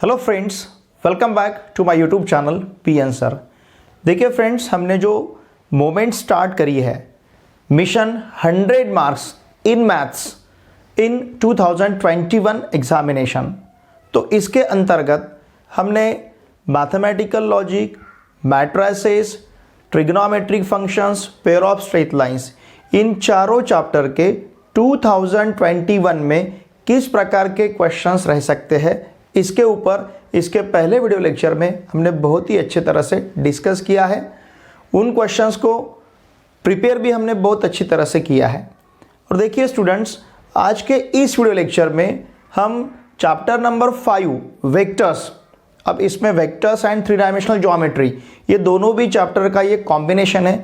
Hello friends, welcome back to my YouTube channel P answer. देखिए friends, हमने जो moment start करी है mission 100 marks in maths in 2021 examination, तो इसके अंतर्गत हमने mathematical logic, matrices, trigonometric functions, pair of straight lines, इन चारों चैप्टर के 2021 में किस प्रकार के क्वेश्चंस रह सकते हैं, इसके ऊपर इसके पहले वीडियो लेक्चर में हमने बहुत ही अच्छे तरह से डिस्कस किया है। उन क्वेश्चंस को प्रिपेयर भी हमने बहुत अच्छी तरह से किया है। और देखिए स्टूडेंट्स, आज के इस वीडियो लेक्चर में हम चैप्टर नंबर 5 वेक्टर्स, अब इसमें vectors and three dimensional geometry, ये दोनों भी चैप्टर का ये कॉम्बिनेशन है।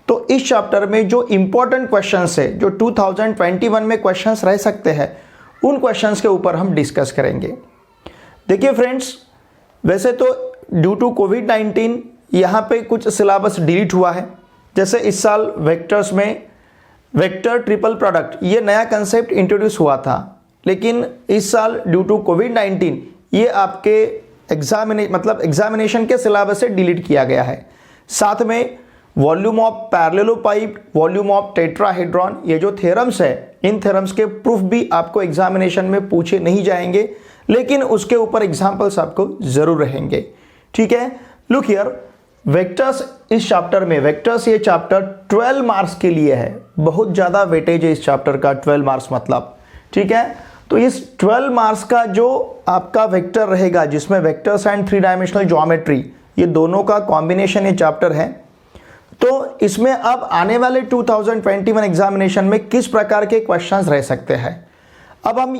तो इस चैप्टर में जो इंपॉर्टेंट क्वेश्चंस है, जो 2021 में क्वेश्चंस रह सकते हैं, उन क्वेश्चंस के ऊपर हम डिस्कस करेंगे। देखिए फ्रेंड्स, वैसे तो ड्यू टू कोविड-19 यहाँ पे कुछ सिलेबस डिलीट हुआ है। जैसे इस साल वेक्टर्स में वेक्टर ट्रिपल प्रोडक्ट, ये नया कंसेप्ट इंट्रोड्यूस हुआ था, लेकिन इस साल ड्यू टू कोविड-19 ये आपके एग्जामिनेशन के सिलेबस से डिलीट किया गया है। साथ में volume of parallelepiped, volume of tetrahedron, ये जो थ्योरम्स है, इन थ्योरम्स के प्रूफ भी आपको एग्जामिनेशन में पूछे नहीं जाएंगे, लेकिन उसके ऊपर एग्जाम्पल्स आपको जरूर रहेंगे। ठीक है, लुक हियर, वेक्टर्स इस चैप्टर में, वेक्टर्स ये चैप्टर 12 मार्क्स के लिए है। बहुत ज़्यादा वेटेज है इस चैप्टर का, 12 मार्क्स मतलब। ठीक है, तो इस 12 मार्क्स का जो आपका वेक्टर रहेगा, जिसमें vectors and three dimensional geometry, ये दोनों का कॉम्बिनेशन ये चैप्टर है। तो इसमें अब आने वाले 2021 एग्जामिनेशन में किस प्रकार के क्वेश्चंस रह सकते हैं। अब हम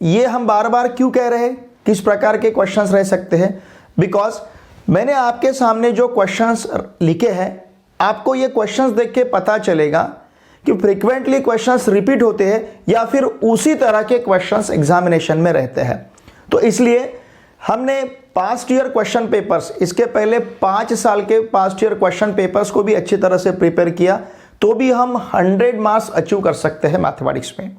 ये हम बार बार क्यों कह रहे हैं किस प्रकार के क्वेश्चंस रह सकते हैं, बिकॉज मैंने आपके सामने जो क्वेश्चंस लिखे हैं, आपको ये क्वेश्चंस देख के पता चलेगा कि फ्रीक्वेंटली क्वेश्चंस रिपीट होते हैं या फिर उसी तरह के क्वेश्चंस एग्जामिनेशन में रहते हैं। तो इसलिए हमने पास्ट ईयर क्वेश्चन पेपर्स, इसके पहले 5 साल के पास्ट ईयर क्वेश्चन पेपर्स को भी अच्छी तरह से प्रिपेयर किया, तो भी हम 100 मार्क्स अचीव कर सकते हैं मैथमेटिक्स में।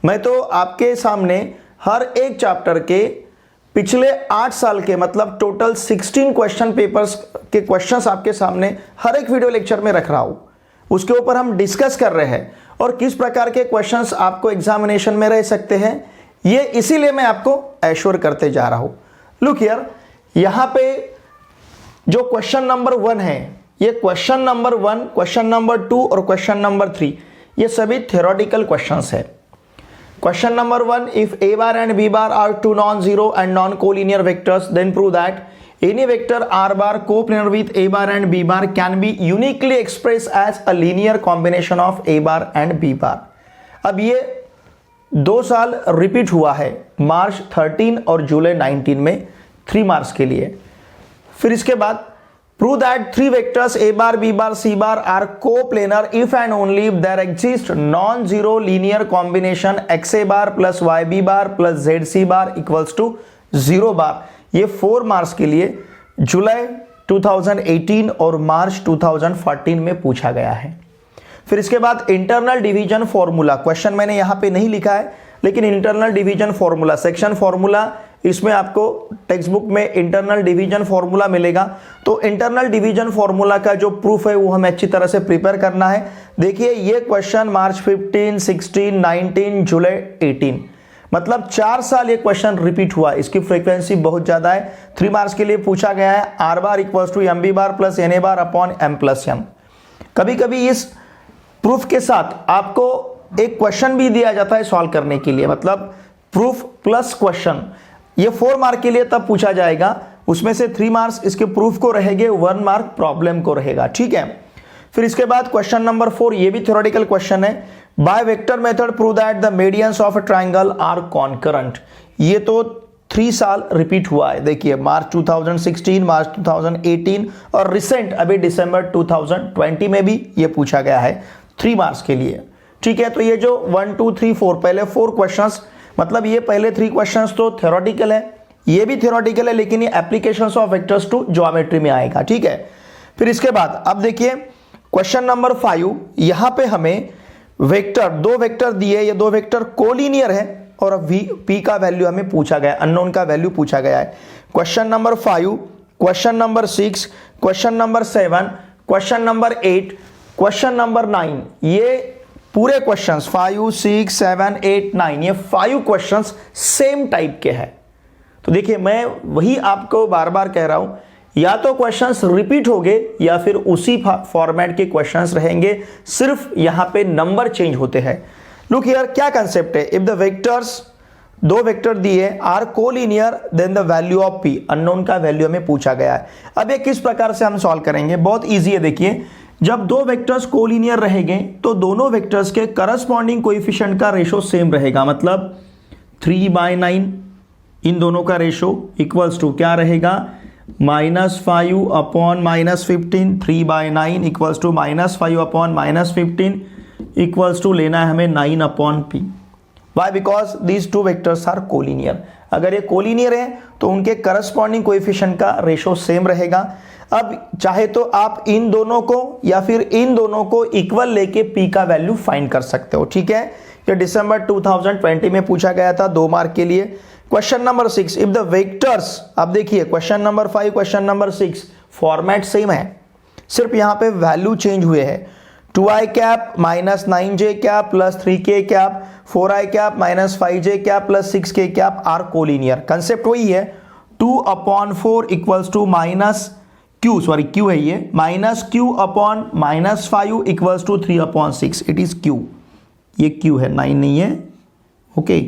मैं तो आपके सामने हर एक चैप्टर के पिछले 8 साल के, मतलब टोटल 16 क्वेश्चन पेपर्स के क्वेश्चंस आपके सामने हर एक वीडियो लेक्चर में रख रहा हूं। उसके ऊपर हम डिस्कस कर रहे हैं और किस प्रकार के क्वेश्चंस आपको एग्जामिनेशन में रह सकते हैं, ये इसीलिए मैं आपको एश्योर करते जा रहा हूं। लुक हियर, यहां पे जो क्वेश्चन नंबर 1 है, ये क्वेश्चन नंबर 1, क्वेश्चन नंबर 2 और क्वेश्चन नंबर 3, ये सभी थ्योरेटिकल क्वेश्चंस है। Question number 1, if a bar and b bar are two non-zero and non-collinear vectors, then prove that any vector r bar coplanar with a bar and b bar can be uniquely expressed as a linear combination of a bar and b bar। अब ये 2 साल repeat हुआ है, मार्च 13 और जुलाई 19 में, 3 marks के लिए। फिर इसके बाद prove that three vectors a bar, b bar, c bar are coplanar if and only if there exists non-zero linear combination x a bar plus y b bar plus z c bar equals to 0 bar। ये 4 marks के लिए जुलाई 2018 और मार्च 2014 में पूछा गया है। फिर इसके बाद इंटरनल डिवीजन फॉर्मूला, क्वेश्चन मैंने यहाँ पे नहीं लिखा है, लेकिन internal division formula, section formula, इसमें आपको टेक्स्ट बुक में इंटरनल डिवीजन फॉर्मूला मिलेगा। तो इंटरनल डिवीजन फॉर्मूला का जो प्रूफ है वो हमें अच्छी तरह से प्रिपेयर करना है। देखिए, ये क्वेश्चन मार्च 15, 16, 19, जुलाई 18, मतलब 4 साल ये क्वेश्चन रिपीट हुआ। इसकी फ्रीक्वेंसी बहुत ज्यादा है। 3 मार्क्स के लिए पूछा गया है R bar equals to M B bar plus N A bar upon M plus M. कभी कभी इस प्रूफ के साथ आपको एक क्वेश्चन भी दिया जाता है सॉल्व करने के लिए, मतलब प्रूफ प्लस क्वेश्चन। ये 4 मार्क के लिए तब पूछा जाएगा, उसमें से 3 मार्क्स इसके प्रूफ को रहेंगे, 1 मार्क प्रॉब्लम को रहेगा। ठीक है, फिर इसके बाद क्वेश्चन नंबर 4, ये भी थ्योरेटिकल क्वेश्चन है। By vector method prove that the medians of a triangle are concurrent. ये तो 3 साल रिपीट हुआ है। देखिए, मार्च 2016, मार्च 2018 और रिसेंट अभी दिसंबर 2020 में भी ये पूछा गया है 3 मार्क्स के लिए। ठीक है, तो ये जो 1 2 3 4 पहले 4 क्वेश्चंस, मतलब ये पहले 3 क्वेश्चंस तो थ्योरेटिकल है, ये भी थ्योरेटिकल है, लेकिन ये applications of vectors to geometry में आएगा। ठीक है, फिर इसके बाद अब देखिए क्वेश्चन नंबर 5, यहां पे हमें वेक्टर, 2 वेक्टर दिए, ये 2 वेक्टर कोलिनियर है, और वी पी का वैल्यू हमें पूछा गया, अननोन का वैल्यू पूछा गया है। Question number 5, question number 6, question number 7, question number 8, question number 9, ये पूरे क्वेश्चंस 5, 6, 7, 8, 9 ये 5 क्वेश्चंस सेम टाइप के हैं। तो देखिए मैं वही आपको बार बार कह रहा हूं, या तो क्वेश्चंस रिपीट होंगे या फिर उसी फॉर्मेट के क्वेश्चंस रहेंगे, सिर्फ यहां पे नंबर चेंज होते हैं। लुक हियर, क्या कंसेप्ट है, इफ द वेक्टर्स, दो वेक्टर दिए are collinear then the value of P, unknown का वैल्यू हमें पूछा गया है। अब ये किस प्रकार से हम सॉल्व करेंगे, बहुत इजी है। देखिए जब दो वेक्टर्स कोलिनियर रहेंगे तो दोनों वेक्टर्स के करस्पॉन्डिंग कोएफिशिएंट का रेशो सेम रहेगा, मतलब 3/9 इन दोनों का रेशो इक्वल्स टू क्या रहेगा, -5 upon -15, 3/9 equals to -5 upon -15 equals to लेना है हमें 9 upon P. Why, because these two vectors are collinear. अगर ये कोलिनियर है तो उनके करस्पॉन्डिंग कोएफिशिएंट का रेशो सेम रहेगा। अब चाहे तो आप इन दोनों को या फिर इन दोनों को इक्वल लेके पी का वैल्यू फाइंड कर सकते हो, ठीक है। ये दिसंबर 2020 में पूछा गया था 2 मार्क के लिए। Question number 6, if the vectors, अब देखिए question number 5, question number 6 format same है, सिर्फ यहां पे वैल्यू चेंज हुए हैं। 2i cap minus 9j cap plus 3k cap, 4i cap minus 5j cap plus 6k cap are collinear. Concept वही है, 2/4 equals to minus Q, sorry Q है ये, minus Q upon -5 equals to 3/6, it is Q, ये Q है, 9 नहीं है, okay,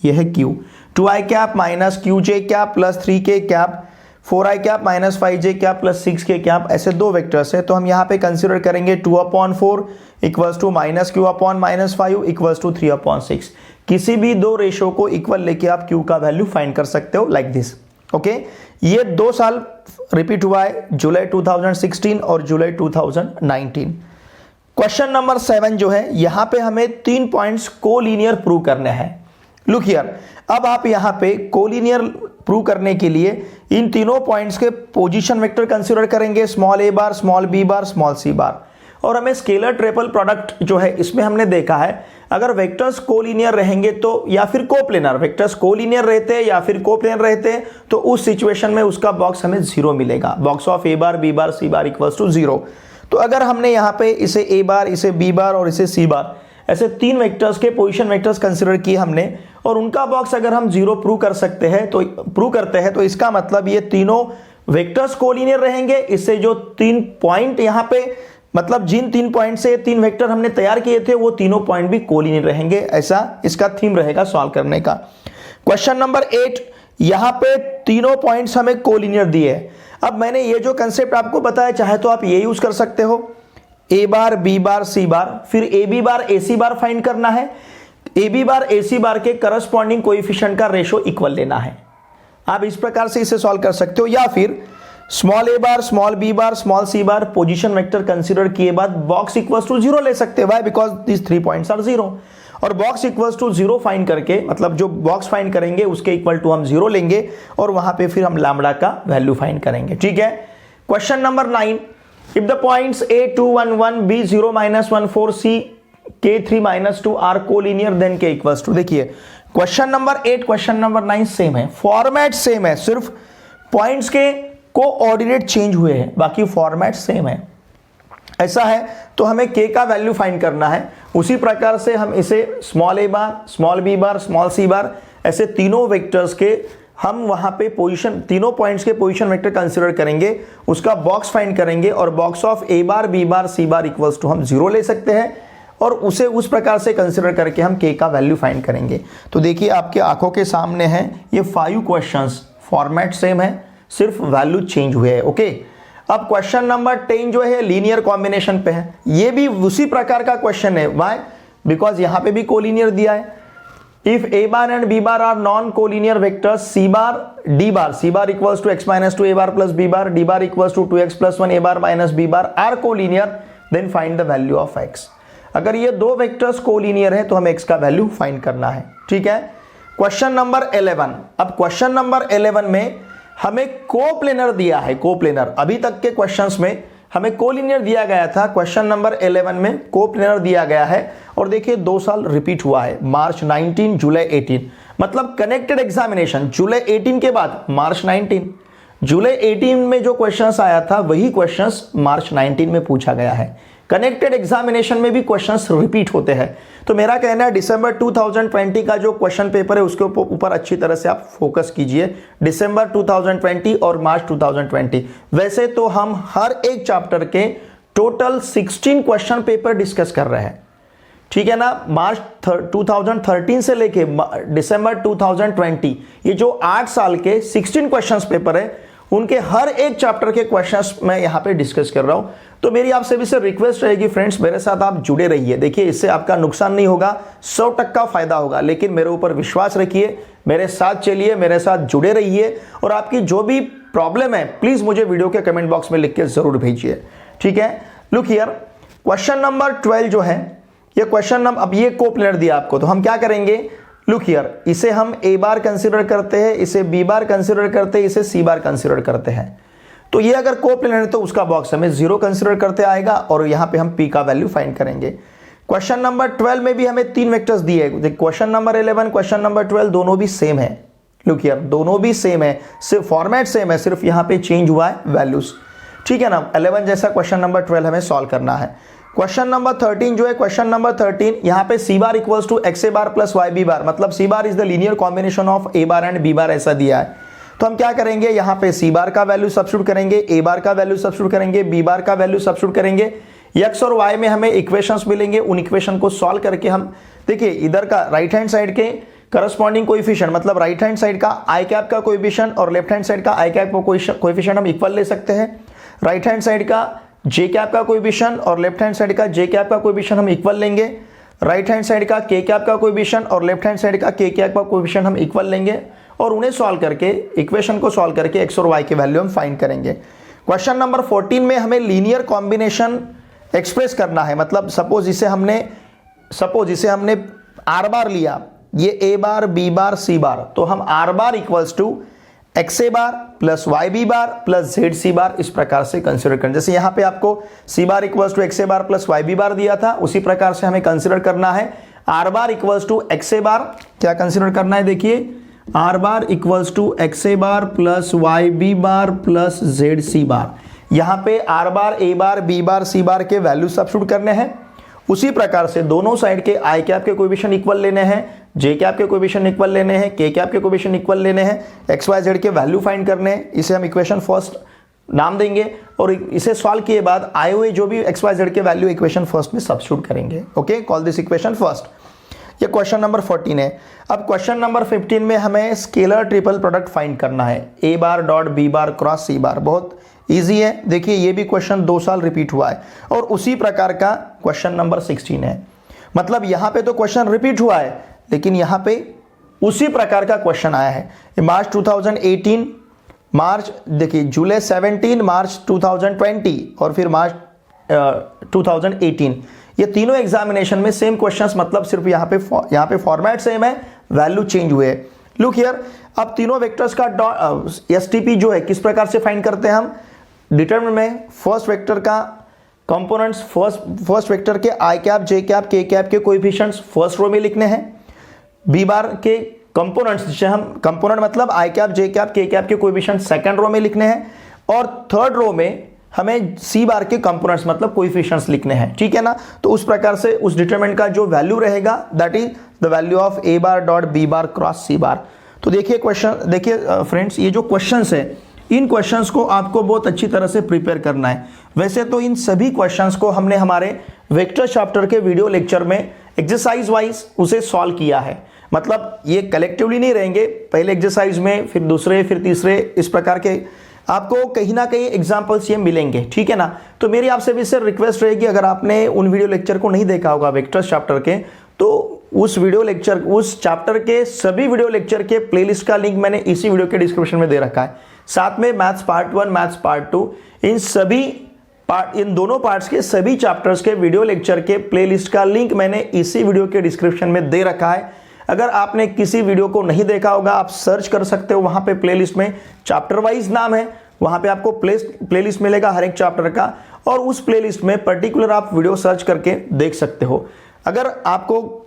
ये है Q. 2i cap minus qj cap plus 3k cap, 4i cap minus 5j cap plus 6k cap, ऐसे दो वेक्टर्स है। तो हम यहाँ पे कंसिडर करेंगे 2/4 equals to minus Q upon -5 equals to 3/6। किसी भी दो रेशो को इक्वल लेके आप क्यू का वैल्यू फाइंड कर सकते हो लाइक दिस, ओके। ये 2 साल रिपीट हुआ है, जुलाई 2016 और जुलाई 2019। क्वेश्चन नंबर 7 जो है, यहां पे हमें 3 पॉइंट्स कोलिनियर प्रूव करने हैं। लुक हियर, अब आप यहां पे कोलिनियर प्रूव करने के लिए इन तीनों पॉइंट्स के पोजीशन वेक्टर कंसीडर करेंगे, small a bar, small b bar, small c बार। और हमें स्केलर ट्रिपल प्रोडक्ट जो है इसमें हमने देखा है, अगर वेक्टर्स कोलिनियर रहेंगे तो या फिर कोप्लेनर, वेक्टर्स कोलिनियर रहते हैं या फिर कोप्लेनर रहते हैं तो उस सिचुएशन में उसका बॉक्स हमें 0 मिलेगा, box of a bar, b bar, c bar equals to 0। तो अगर हमने यहाँ पे इसे a बार, इसे b बार और इसे c बार, ऐसे 3 वेक्टर्स के पोजीशन वेक्टर्स कंसीडर किए हमने, और उनका बॉक्स अगर हम 0 प्रूव करते हैं तो इसका मतलब ये तीनों वेक्टर्स कोलिनियर रहेंगे। इससे जो 3 पॉइंट यहाँ पे, मतलब जिन 3 पॉइंट से 3 वेक्टर हमने तैयार किए थे वो तीनों पॉइंट भी कोलिनियर रहेंगे, ऐसा इसका थीम रहेगा सॉल्व करने का। क्वेश्चन नंबर 8, यहाँ पे तीनों पॉइंट्स हमें कोलिनियर दिए हैं। अब मैंने ये जो कंसेप्ट आपको बताया, चाहे तो आप ये यूज कर सकते हो, a bar, b bar, c बार, फिर ab बार, ac बार फाइंड करना है, ab बार, ac बार के करस्पॉन्डिंग कोएफिशिएंट का रेशो इक्वल लेना है। आप इस प्रकार से इसे सॉल्व कर सकते हो, या फिर small a bar, small b bar, small c bar position vector consider किए बाद बॉक्स इक्वल्स टू 0 ले सकते हैं। Why, because this 3 points are 0। और बॉक्स इक्वल्स टू 0 फाइंड करके, मतलब जो बॉक्स फाइंड करेंगे उसके इक्वल टू हम 0 लेंगे और वहां पे फिर हम लैम्बडा का वैल्यू फाइंड करेंगे, ठीक है। Question number 9, if the points a2 1 1 b0 -1 4 c k3 -2 are collinear then k equals to, देखिए question number 8 question number 9 same है, फॉर्मेट सेम है, सिर्फ पॉइंट्स के कोऑर्डिनेट चेंज हुए हैं, बाकी फॉर्मेट सेम है। ऐसा है तो हमें k का वैल्यू फाइंड करना है। उसी प्रकार से हम इसे small a bar, small b bar, small c बार, ऐसे तीनों वेक्टर्स के हम वहां पे पोजीशन, तीनों पॉइंट्स के पोजीशन वेक्टर कंसीडर करेंगे, उसका बॉक्स फाइंड करेंगे और box of a bar, b bar, c bar equals to हम 0 ले सकते हैं और उसे उस प्रकार से कंसीडर करके हम k का वैल्यू फाइंड करेंगे। तो देखिए आपके आंखों के सामने है ये 5 क्वेश्चंस, फॉर्मेट सेम है, सिर्फ वैल्यू चेंज हुए हैं, ओके। अब क्वेश्चन नंबर 10 जो है लीनियर कॉम्बिनेशन पे है, ये भी उसी प्रकार का क्वेश्चन है। व्हाई, बिकॉज यहां पे भी कोलिनियर दिया है। If a bar and b bar are non-collinear vectors, c bar equals to x minus 2 a bar plus b bar, d bar equals to 2x plus 1 a bar minus b bar are collinear, then find the value of x। अगर ये दो vectors collinear है तो हमें x का value find करना है, ठीक है। क्वेश्चन नंबर 11, अब क्वेश्चन नंबर 11 में हमें कोप्लेनर दिया है। कोप्लेनर, अभी तक के क्वेश्चंस में हमें कोलिनियर दिया गया था, क्वेश्चन नंबर 11 में कोप्लेनर दिया गया है। और देखिए 2 साल रिपीट हुआ है, मार्च 19 जुलाई 18, मतलब कनेक्टेड एग्जामिनेशन जुलाई 18 के बाद मार्च 19। जुलाई 18 में जो क्वेश्चंस आया था वही क्वेश्चंस मार्च 19 में पूछा गया है। कनेक्टेड एग्जामिनेशन में भी क्वेश्चंस रिपीट होते हैं। तो मेरा कहना है दिसंबर 2020 का जो क्वेश्चन पेपर है उसके ऊपर अच्छी तरह से आप फोकस कीजिए, दिसंबर 2020 और मार्च 2020। वैसे तो हम हर एक चैप्टर के टोटल 16 क्वेश्चन पेपर डिस्कस कर रहे हैं, ठीक है ना। मार्च 2013 से लेके दिसंबर 2020 ये जो 8 साल के 16 क्वेश्चंस पेपर है उनके हर एक चैप्टर के क्वेश्चंस मैं यहाँ पे डिस्कस कर रहा हूँ। तो मेरी आपसे भी सिर्फ रिक्वेस्ट रहेगी फ्रेंड्स, मेरे साथ आप जुड़े रहिए। देखिए इससे आपका नुकसान नहीं होगा, 100% फायदा होगा, लेकिन मेरे ऊपर विश्वास रखिए, मेरे साथ चलिए, मेरे साथ जुड़े रहिए। और आपकी जो भी प्रॉब्लम है प्लीज मुझे वीडियो के कमेंट बॉक्स में लिख के जरूर भेजिए, ठीक है। लुक हियर, क्वेश्चन नंबर 12 जो है ये क्वेश्चन नंबर, अब ये कोप्लेनर दिया आपको, तो हम क्या करेंगे, लुक हियर, इसे हम ए बार कंसिडर करते हैं, इसे बी बार कंसिडर करते हैं, इसे सी बार कंसिडर करते हैं। तो ये अगर कोप्लेनर है तो उसका बॉक्स हमें 0 कंसिडर करते आएगा और यहां पे हम पी का वैल्यू फाइंड करेंगे। क्वेश्चन नंबर 12 में भी हमें 3 वेक्टर्स दिए हैं। क्वेश्चन नंबर 11, क्वेश्चन नंबर 12 दोनों भी सेम है। लुक हियर, दोनों भी सेम है, सिर्फ फॉर्मेट सेम है, सिर्फ यहां पे चेंज हुआ है वैल्यूज, ठीक है ना। 11 जैसा क्वेश्चन नंबर 12 हमें सॉल्व करना है। क्वेश्चन नंबर 13 जो है, क्वेश्चन नंबर 13 यहां पे C bar equals to X A bar plus Y B bar, मतलब C bar is the linear combination of A bar and B bar, ऐसा दिया है। तो हम क्या करेंगे, यहां पे सी बार का वैल्यू सब्स्टिट्यूट करेंगे, ए बार का वैल्यू सब्स्टिट्यूट करेंगे, बी बार का वैल्यू सब्स्टिट्यूट करेंगे। एक्स और वाई में हमें इक्वेशंस मिलेंगे, उन इक्वेशन को सॉल्व करके हम देखिए इधर का राइट हैंड साइड के करस्पॉन्डिंग कोएफिशिएंट, मतलब राइट हैंड साइड का आई कैप का कोएफिशिएंट और लेफ्ट हैंड साइड का आई कैप का कोएफिशिएंट हम इक्वल ले सकते हैं। राइट हैंड साइड का जे कैप का कोएफिशिएंट और लेफ्ट हैंड साइड का जे कैप का कोएफिशिएंट हम इक्वल लेंगे। राइट हैंड साइड का के कैप का कोएफिशिएंट और लेफ्ट हैंड साइड का के कैप का कोएफिशिएंट हम इक्वल लेंगे और उन्हें सॉल्व करके, इक्वेशन को सॉल्व करके एक्स और वाई के वैल्यू हम फाइंड करेंगे। क्वेश्चन नंबर 14 में हमें लीनियर कॉम्बिनेशन एक्सप्रेस करना है, मतलब सपोज इसे हमने आर बार लिया, ये ए bar B bar C bar, तो हम R bar equals to X A bar plus Y B bar plus Z C bar इस प्रकार से कंसिडर करें। जैसे यहां पे आपको C bar equals to X A bar plus Y B bar दिया था, उसी प्रकार से हमें कंसिडर करना है R bar equals to X A bar, क्या कंसिडर करना है, देखिए R bar equals to X A bar plus Y B bar plus Z C बार। यहां पे are bar A bar B bar C बार के वैल्यू सब्स्टिट्यूट करने हैं। उसी प्रकार से दोनों साइड के आई कैप के कोएफिशिएंट इक्वल लेने हैं, जे कैप के कोएफिशिएंट इक्वल लेने हैं, के कैप के कोएफिशिएंट इक्वल लेने हैं, एक्स वाई जेड के वैल्यू फाइंड करने हैं। इसे हम इक्वेशन फर्स्ट नाम देंगे और इसे सॉल्व किए बाद आए हुए जो भी एक्स वाई जेड के वैल्यू इक्वेशन फर्स्ट में सब्स्टिट्यूट करेंगे। Okay, call this equation first. ये क्वेश्चन नंबर 14 है। अब क्वेश्चन नंबर 15 में हमें स्केलर ट्रिपल प्रोडक्ट फाइंड करना है, A bar dot B bar cross C bar. बहुत इजी है, देखिए ये भी क्वेश्चन 2 साल रिपीट हुआ है और उसी प्रकार का क्वेश्चन नंबर 16 है। मतलब यहां पे तो क्वेश्चन रिपीट हुआ है लेकिन यहां पे उसी प्रकार का क्वेश्चन आया है। मार्च 2018, मार्च देखिए जुलाई 17, मार्च 2020 और फिर मार्च 2018, ये तीनों एग्जामिनेशन में सेम क्वेश्चंस, मतलब सिर्फ यहाँ पे फॉर्मेट सेम है, वैल्यू चेंज हुए। लुक हियर, अब तीनों वेक्टर्स का एसटीपी जो है किस प्रकार से फाइंड करते हैं हम, डिटरमिनेंट में फर्स्ट वेक्टर का कंपोनेंट्स, फर्स्ट वेक्टर के आई कैप जे कैप के कैप के कोएफिशिएंट्स फर्स्ट रो में लिखने हैं, बी बार के कंपोनेंट्स, जिसे हम कंपोनेंट मतलब आई कैप जे कैप के कैप के कोएफिशिएंट सेकंड रो में लिखने हैं और थर्ड रो में हमें सी बार के कंपोनेंट्स मतलब कोएफिशिएंट्स लिखने हैं, ठीक है ना। तो उस प्रकार से उस डिटरमिनेंट का जो वैल्यू रहेगा that is the value of A bar dot B bar cross C bar. तो देखिए क्वेश्चन, देखिए फ्रेंड्स, ये जो क्वेश्चंस है इन क्वेश्चंस को आपको बहुत अच्छी तरह से प्रिपेयर करना है। वैसे तो इन सभी क्वेश्चंस को हमने हमारे वेक्टर चैप्टर के वीडियो लेक्चर में एक्सरसाइज वाइज उसे सॉल्व किया है, मतलब ये कलेक्टिवली नहीं रहेंगे, पहले एक्सरसाइज में फिर दूसरे फिर तीसरे, इस प्रकार के आपको कहीं ना कहीं एग्जाम्पल्स ये मिलेंगे, ठीक है ना। तो मेरी आपसे भी सर रिक्वेस्ट रहेगी, अगर आपने उन वीडियो लेक्चर को नहीं देखा होगा वेक्टर्स चैप्टर के, तो उस वीडियो लेक्चर, उस चैप्टर के सभी वीडियो लेक्चर के प्लेलिस्ट का लिंक मैंने इसी वीडियो के डिस्क्रिप्शन में दे रखा है। साथ में मैथ्स पार्ट 1, मैथ्स पार्ट 2, इन दोनों पार्ट्स के सभी चैप्टर्स के वीडियो लेक्चर के प्लेलिस्ट का लिंक मैंने इसी वीडियो के डिस्क्रिप्शन में दे रखा है। अगर आपने किसी वीडियो को नहीं देखा होगा, आप सर्च कर सकते हो, वहां पे प्लेलिस्ट में चैप्टर वाइज नाम है, वहाँ पे आपको प्लेलिस्ट मिलेगा हर एक चैप्टर का, और उस प्लेलिस्ट में पर्टिकुलर आप वीडियो सर्च करके देख सकते हो। अगर आपको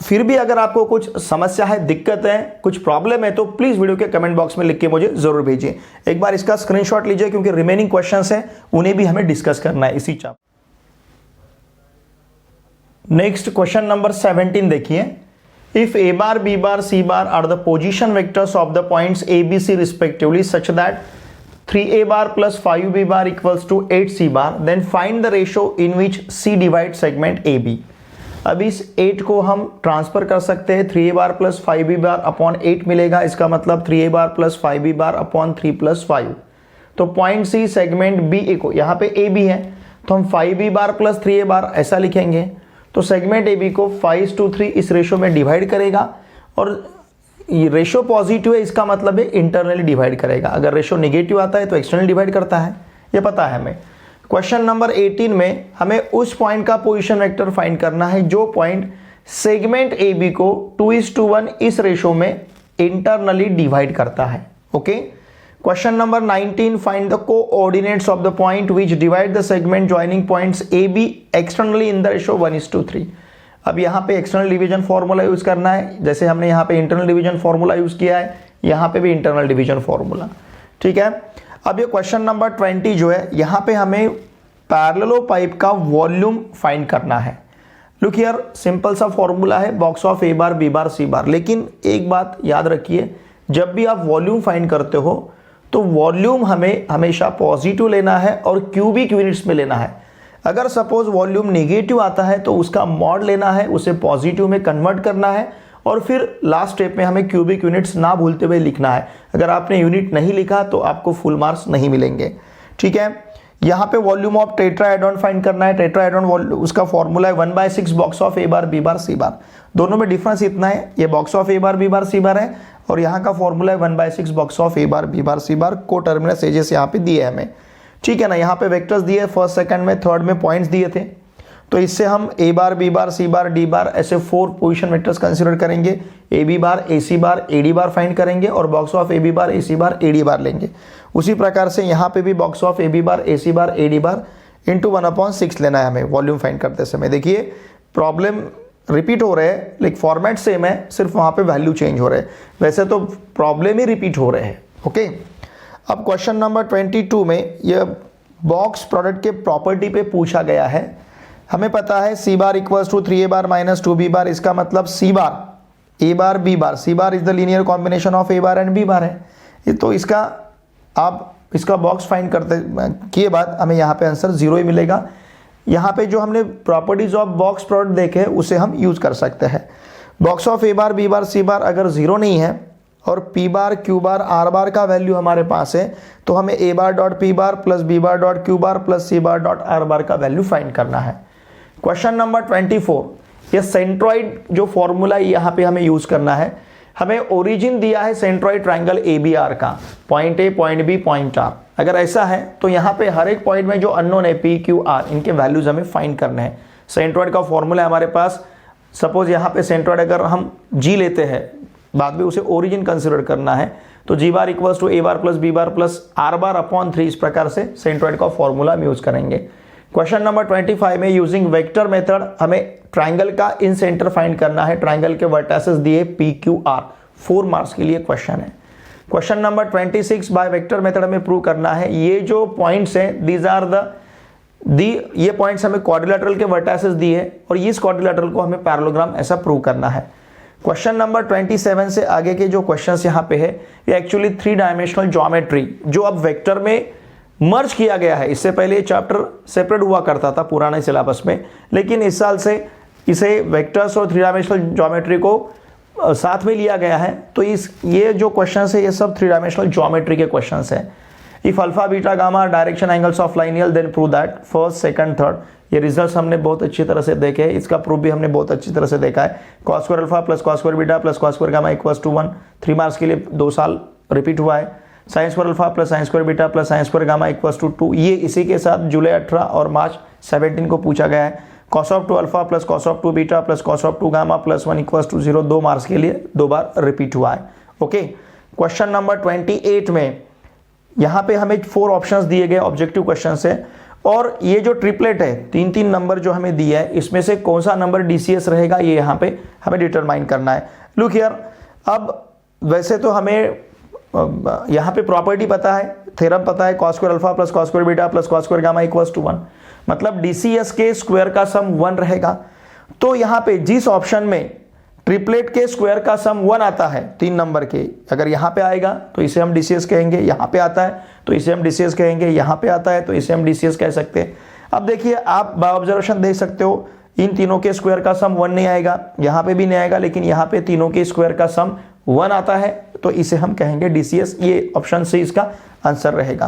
फिर भी अगर आपको कुछ समस्या है, दिक्कत है, कुछ प्रॉब्लम है, तो प्लीज वीडियो के कमेंट बॉक्स में लिख के मुझे जरूर भेजिए। एक बार इसका स्क्रीनशॉट लीजिए, क्योंकि रिमेनिंग क्वेश्चंस हैं उन्हें भी हमें डिस्कस करना है इसी चैप्टर। नेक्स्ट क्वेश्चन नंबर 17 देखिए, if A bar B bar C bar are the position vectors of the points A B C respectively such that 3a bar plus 5b bar equals to 8c bar, then find the ratio in which c divide segment A B. अब इस 8 को हम transfer कर सकते हैं, 3a bar plus 5b bar upon 8 मिलेगा, इसका मतलब 3a bar plus 5b bar upon 3 plus 5। तो point C segment B A को, यहाँ पे ए बी है तो हम 5b बार प्लस 3a बार ऐसा लिखेंगे। तो सेगमेंट ए बी को 5:3 इस रेशो में डिवाइड करेगा, और ये रेशो पॉजिटिव है, इसका मतलब है इंटरनली डिवाइड करेगा। अगर रेशो नेगेटिव आता है तो एक्सटर्नली डिवाइड करता है, ये पता है हमें। क्वेश्चन नंबर 18 में हमें उस पॉइंट का पोजीशन वेक्टर फाइंड करना है जो पॉइंट सेगमेंट ए बी को 2:1 इस रेशो में इंटरनली डिवाइड करता है। Okay, question number 19, find the coordinates of the point which divide the segment joining points A B externally in the ratio 1:3। अब यहाँ पे एक्सटर्नल डिवीजन फॉर्मूला यूज करना है, जैसे हमने यहाँ पे इंटरनल डिवीजन फॉर्मूला यूज किया है, यहाँ पे भी इंटरनल डिवीजन फॉर्मूला। ठीक है, अब ये क्वेश्चन नंबर 20 जो है, यहाँ पे हमें पैरेललो पाइप का वॉल्यूम फाइंड करना है। लुक हियर, सिंपल सा फॉर्मूला है, box of A bar B bar C bar. लेकिन एक बात याद रखिए, जब भी आप वॉल्यूम फाइंड करते हो तो वॉल्यूम हमें हमेशा पॉजिटिव लेना है और क्यूबिक यूनिट्स में लेना है। अगर सपोज वॉल्यूम नेगेटिव आता है तो उसका मॉड लेना है, उसे पॉजिटिव में कन्वर्ट करना है, और फिर लास्ट स्टेप में हमें क्यूबिक यूनिट्स ना भूलते हुए लिखना है। अगर आपने यूनिट नहीं लिखा तो आपको फुल मार्क्स नहीं मिलेंगे। ठीक है, यहाँ पे वॉल्यूम ऑफ टेट्राहेड्रॉन फाइंड करना है। टेट्राहेड्रॉन उसका फॉर्मूला है 1/6 box of A bar B bar C bar. दोनों में डिफरेंस इतना है, ये box of A bar B bar C bar है, और यहाँ का फॉर्मूला है 1/6 box of A bar B bar C bar. Coterminous edges यहाँ पे दिए हमें। ठीक है ना, यहाँ पे वेक्टर्स दिए, फर्स्ट सेकंड में थर्ड में पॉइंट्स दिए थे, तो इससे हम ए बार बी बार सी बार डी बार ऐसे 4 पोजीशन वेक्टर्स कंसीडर करेंगे। A B bar A C bar A D bar find करेंगे, और box of A B bar A C bar A D bar लेंगे। उसी प्रकार से यहाँ पे भी box of A B bar A C bar A D bar into 1/6 लेना है हमें वॉल्यूम फाइंड करते समय। देखिए प्रॉब्लम रिपीट हो रहे हैं, लेकिन फॉर्मेट सेम है, सिर्फ वहाँ पे वैल्यू चेंज हो रहे हैं। वैसे तो प्रॉब्लम ही रिपीट हो रहे हैं। ओके, अब क्वेश्चन नंबर 22 में यह बॉक्स प्रोडक्ट के प्रॉपर्टी पे पूछा गया है। हमें पता है C bar equals to 3a bar minus 2b bar, इसका मतलब C bar A bar B bar, C bar is the linear combination of A bar and B bar है। तो इसका आप इसका बॉक्स फाइंड करते किए बाद हमें यहाँ पे आंसर 0 ही मिलेगा। यहाँ पे जो हमने प्रॉपर्टीज ऑफ बॉक्स प्रोडक्ट देखे उसे हम यूज कर सकते हैं। Box of A bar B bar C bar अगर 0 नहीं है और P bar Q bar R bar का वैल्यू हमारे पास है, तो हमें A bar dot P bar plus B bar dot Q bar plus C bar dot R bar का वैल्यू फाइंड करना है। क्वेश्चन नंबर 24, ये सेंट्रॉइड जो फॉर्मूला यहाँ पे हमें यूज करना है। हमें ओरिजिन दिया है centroid triangle A B R का, point A point B point R. अगर ऐसा है तो यहाँ पे हर एक पॉइंट में जो अननोन है पी क्यू आर, इनके वैल्यूज हमें फाइंड करने हैं। सेंट्रॉइड का फॉर्मूला है हमारे पास, सपोज यहाँ पे सेंट्रॉइड अगर हम जी लेते हैं, बाद में उसे ओरिजिन कंसिडर करना है, तो G bar equals to A bar plus B bar plus R bar upon 3, इस प्रकार से सेंट्रॉइड का फॉर्मूला हम यूज करेंगे। क्वेश्चन नंबर 25 में यूजिंग वेक्टर मेथड हमें ट्राइंगल का इन सेंटर फाइंड करना है। ट्राइंगल के वर्टिसेस दिए पी क्यू आर, 4 मार्क्स के लिए क्वेश्चन है। Question number 26 bye vector method हमें प्रूव करना है ये जो पॉइंट्स हैं दीज आर ये पॉइंट्स हमें क्वाड्रिलेटरल के वर्टिसेस दिए और इस क्वाड्रिलेटरल को हमें पैरेललोग्राम ऐसा प्रूव करना है। क्वेश्चन नंबर 27 से आगे के जो क्वेश्चंस यहाँ पे है ये एक्चुअली 3 डायमेंशनल ज्योमेट्री जो अब वेक्टर में मर्ज किया गया है। इससे पहले ये चैप्टर सेपरेट हुआ करता था पुराने सिलेबस में, लेकिन इस साल से इसे वेक्टर्स और 3 डायमेंशनल ज्योमेट्री को साथ में लिया गया है। तो ये जो क्वेश्चंस है ये सब 3 डायमेंशनल ज्योमेट्री के क्वेश्चंस हैं। If alpha beta gamma direction angles of linear then prove that, first second third, ये रिजल्ट्स हमने बहुत अच्छी तरह से देखे हैं। इसका प्रूफ भी हमने बहुत अच्छी तरह से देखा है। cos square alpha plus cos square beta plus cos square gamma equals to 1, 3 marks के लिए 2 साल रिपीट हुआ है। sin square alpha plus sin square beta plus sin square gamma equals to 2, ये इसी के साथ जुलाई 18 और मार्च 17 को पूछा गया है। cos of 2 alpha plus cos of 2 beta plus cos of 2 gamma plus 1 equals to 0, 2 marks के लिए 2 बार रिपीट हुआ है। ओके, क्वेश्चन नंबर 28 में यहाँ पे हमें 4 ऑप्शंस दिए गए ऑब्जेक्टिव क्वेश्चन से, और ये जो ट्रिपलेट है 3-3 नंबर जो हमें दिया है, इसमें से कौन सा नंबर डीसीएस रहेगा ये यहाँ पे हमें डिटरमाइन करना है। लुक हियर, अब वैसे तो हमें यहाँ पे प्रॉपर्टी पता है, थ्योरम पता है, cos square alpha plus cos square beta plus cos square gamma equals to 1, मतलब डीसीएस के स्क्वायर का सम 1 रहेगा। तो यहाँ पे जिस ऑप्शन में ट्रिपलेट के स्क्वायर का सम 1 आता है 3 नंबर के, अगर यहाँ पे आएगा तो इसे हम डीसीएस कहेंगे, यहाँ पे आता है तो इसे हम डीसीएस कहेंगे, यहाँ पे आता है तो इसे हम डीसीएस कह सकते हैं। अब देखिए, आप बाय ऑब्जर्वेशन देख सकते हो, इन तीनों के स्क्वायर का सम 1 नहीं आएगा, यहाँ पे भी नहीं आएगा, लेकिन यहाँ पे तीनों के स्क्वायर का सम 1 आता है, तो इसे हम कहेंगे डीसीएस। ये ऑप्शन सी इसका आंसर रहेगा।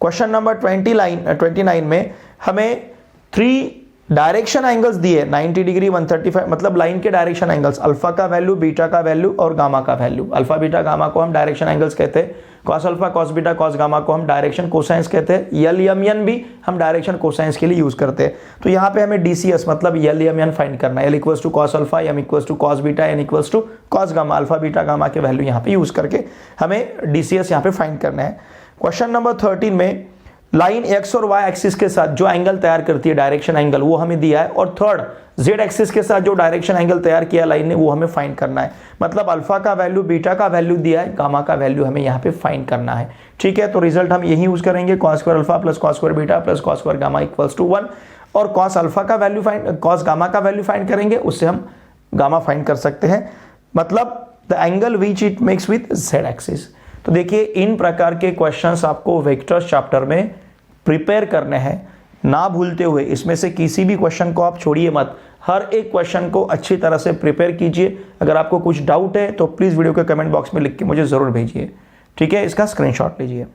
क्वेश्चन नंबर 29 में हमें 3 डायरेक्शन एंगल्स दिए, 90 डिग्री, 135, मतलब लाइन के डायरेक्शन एंगल्स, अल्फा का वैल्यू, बीटा का वैल्यू और गामा का वैल्यू। अल्फा बीटा गामा को हम डायरेक्शन एंगल्स कहते हैं, cos alpha cos beta cos gamma को हम डायरेक्शन कोसाइंस कहते हैं, यल एम एन भी हम डायरेक्शन कोसाइंस के लिए यूज करते हैं। तो यहाँ पे हमें डीसीएस मतलब यल एम एन फाइंड करना है, L equals to cos alpha, M equals to cos beta, N equals to cos gamma, alpha beta gamma के वैल्यू यहाँ पे यूज करके हमें डीसीएस यहाँ पे फाइंड करना है। क्वेश्चन नंबर 13 में लाइन एक्स और वाई एक्सिस के साथ जो एंगल तैयार करती है डायरेक्शन एंगल, वो हमें दिया है, और थर्ड जेड एक्सिस के साथ जो डायरेक्शन एंगल तैयार किया लाइन ने, वो हमें फाइंड करना है। मतलब अल्फा का वैल्यू, बीटा का वैल्यू दिया है, गामा का वैल्यू हमें यहाँ पे फाइंड करना है। ठीक है, तो रिजल्ट हम यही यूज करेंगे, cos square alpha plus cos square beta plus cos square gamma equals to 1, और कॉस अल्फा का वैल्यू फाइंड, कॉस गामा का वैल्यू फाइंड करेंगे, उससे हम गामा फाइंड कर सकते हैं, मतलब the angle which it makes with Z axis. तो देखिए, इन प्रकार के क्वेश्चंस आपको वेक्टर्स चैप्टर में प्रिपेयर करने हैं, ना भूलते हुए इसमें से किसी भी क्वेश्चन को आप छोड़िए मत, हर एक क्वेश्चन को अच्छी तरह से प्रिपेयर कीजिए। अगर आपको कुछ डाउट है तो प्लीज़ वीडियो के कमेंट बॉक्स में लिख के मुझे ज़रूर भेजिए। ठीक है, इसका स्क्रीनशॉट लीजिए।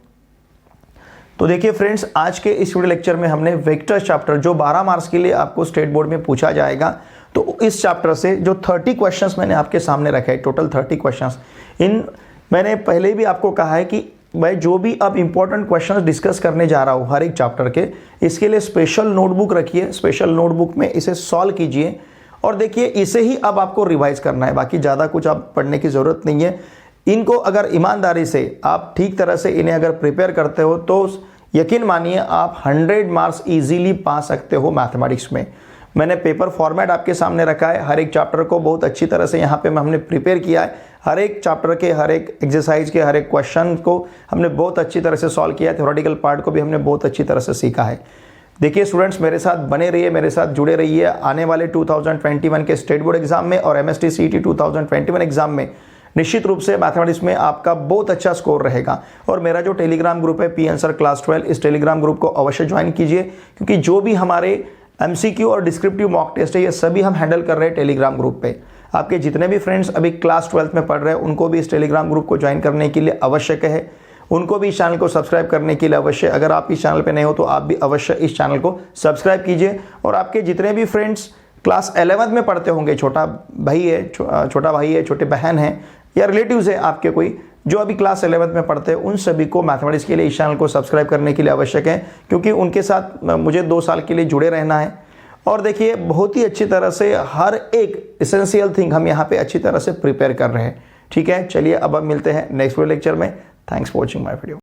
तो देखिए फ्रेंड्स, आज के इस वीडियो लेक्चर में हमने वेक्टर्स चैप्टर, जो 12 मार्क्स के लिए आपको स्टेट बोर्ड में पूछा जाएगा, तो इस चैप्टर से जो 30 क्वेश्चंस मैंने आपके सामने रखे हैं, टोटल 30 क्वेश्चंस, इन मैंने पहले भी आपको कहा है कि मैं जो भी अब इंपॉर्टेंट क्वेश्चंस डिस्कस करने जा रहा हूँ हर एक चैप्टर के, इसके लिए स्पेशल नोटबुक रखिए, स्पेशल नोटबुक में इसे सॉल्व कीजिए, और देखिए इसे ही अब आपको रिवाइज करना है, बाकी ज़्यादा कुछ आप पढ़ने की ज़रूरत नहीं है। इनको अगर ईमानदारी से आप ठीक तरह से इन्हें अगर प्रिपेयर करते हो तो यकीन मानिए आप 100 मार्क्स ईजीली पा सकते हो मैथमेटिक्स में। मैंने पेपर फॉर्मेट आपके सामने रखा है, हर एक चैप्टर को बहुत अच्छी तरह से यहाँ पे हमने प्रिपेयर किया है, हर एक चैप्टर के हर एक एक्सरसाइज के हर एक क्वेश्चन को हमने बहुत अच्छी तरह से सॉल्व किया है, थ्योरेटिकल पार्ट को भी हमने बहुत अच्छी तरह से सीखा है। देखिए स्टूडेंट्स, मेरे साथ बने रहिए, मेरे साथ जुड़े रहिए। आने वाले 2021 के स्टेट बोर्ड एग्जाम में और MST CET 2021 एग्जाम में निश्चित रूप से मैथमेटिक्स में आपका बहुत अच्छा स्कोर रहेगा। और मेरा जो टेलीग्राम ग्रुप है PAnswer क्लास 12, इस टेलीग्राम ग्रुप को अवश्य ज्वाइन कीजिए, क्योंकि जो भी हमारे MCQ और डिस्क्रिप्टिव मॉक टेस्ट है, ये सभी हम हैंडल कर रहे हैं टेलीग्राम ग्रुप पे। आपके जितने भी फ्रेंड्स अभी क्लास 12th में पढ़ रहे हैं, उनको भी इस टेलीग्राम ग्रुप को ज्वाइन करने के लिए आवश्यक है, उनको भी इस चैनल को सब्सक्राइब करने के लिए अवश्य, अगर आप इस चैनल पे नए हो तो आप भी अवश्य इस चैनल को सब्सक्राइब कीजिए। और आपके जितने भी फ्रेंड्स क्लास 11th में पढ़ते होंगे, छोटा भाई है, छोटे बहन हैं, या रिलेटिव्स है आपके कोई जो अभी क्लास 11th में पढ़ते हैं, उन सभी को मैथमेटिक्स के लिए इस चैनल को सब्सक्राइब करने के लिए आवश्यक है, क्योंकि उनके साथ मुझे 2 साल के लिए जुड़े रहना है। और देखिए बहुत ही अच्छी तरह से हर एक एसेंशियल थिंग हम यहाँ पे अच्छी तरह से प्रिपेयर कर रहे हैं। ठीक है, चलिए अब मिलते हैं नेक्स्ट वीडियो लेक्चर में। Thanks for watching my video.